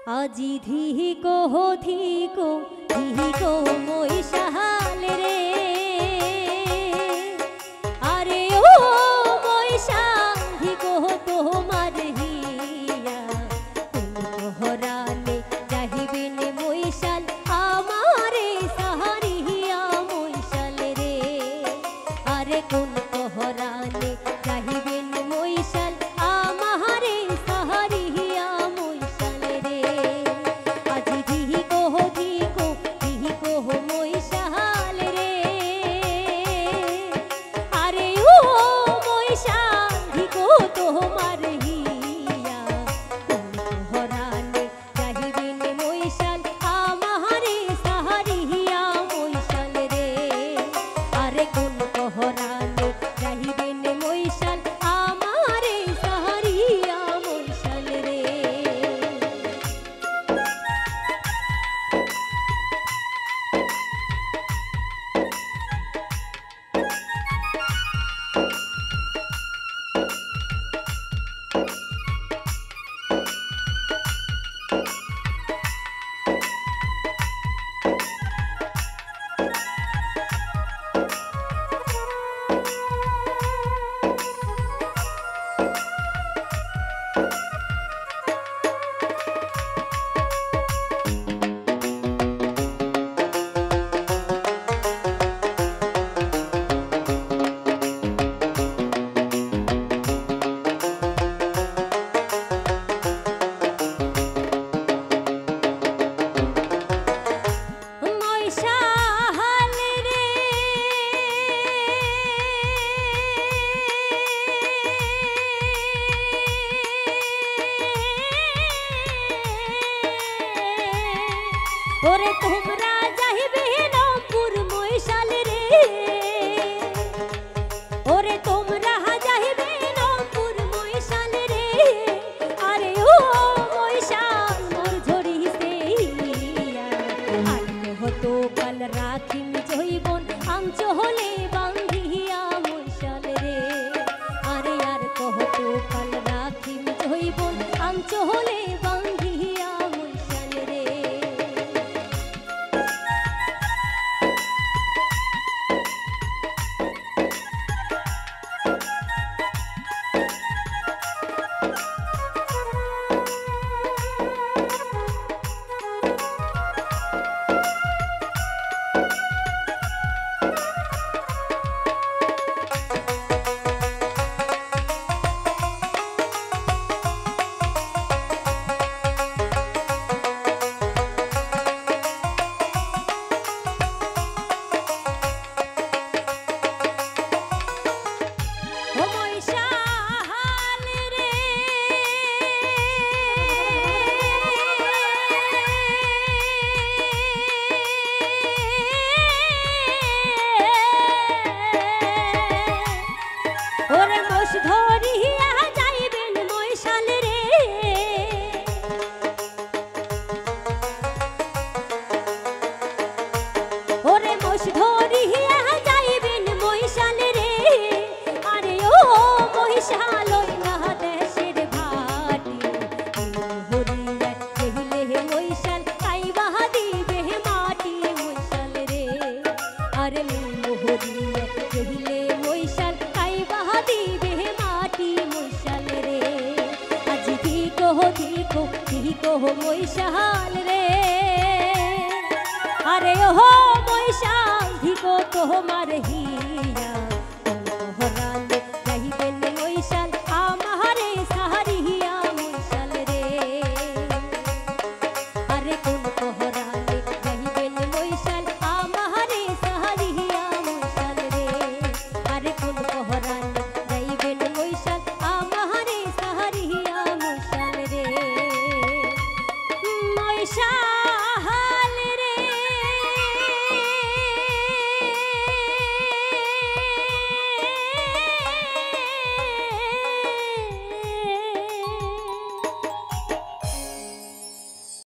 আজি ধিকো ধিকো ধিকো মহিষাল রে আরে ও মহিষাল ধিকো তোমার হিয়া কোন হরানে চাহিবেন মহিষাল আমারে সাহারিয়া মহিষাল রে আরে কোন হরানে চাহিবেন মহিষাল আমারে সাহারিয়া মহিষাল রে আজি ধিকো ধিকো ধিকো মহিষাল রে আরে ও মহিষাল ধিকো তোমার হিয়া কোন হরানে চাহিবেন মহিষাল আমারে সাহারিয়া মহিষাল রে আরে কোন হরানে চাহিবেন মহিষাল আমারে সাহারিয়া মহিষাল রে ওরে তোমরা যাইবে রামপুর মহিষাল রে ওরে তোমরা যাইবে রামপুর মহিষাল রে আরে ও মহিষাল মোর ঝরিছে আর হতো কাল রাখিম জইবন আমচ হলে বান্ধিয়া মহিষাল রে আরে আর কহতো কাল রাখিম জইবন আমচ হলে বান্ধিয়া মহিষাল রে ওরে মোষ ধরিয়া যাইবেন মহিষাল রে ওরে মোষ ধরিয়া যাইবেন মহিষাল রে আরে ও মহিষাল ওই না দেশের ভাটি হরিয়া কহিলে মহিষাল খাইবা দিবে মাটি মহিষাল রে আরে হরিয়া কহিলে মহিষাল খাইবা দিবে মাটি মহিষাল রে আজি ধিকো ধিকো ধিকো মহিষাল রে আরে ও মহিষাল ধিকো তোমার হিয়া কোন হরানে চাহিবেন মহিষাল আমারে সাহারিয়া মহিষাল রে আরে কোন হরানে চাহিবেন মহিষাল আমারে সাহারিয়া মহিষাল রে আরে কোন হরানে চাহিবেন মহিষাল আমারে সাহারিয়া মহিষাল রে মহিষাল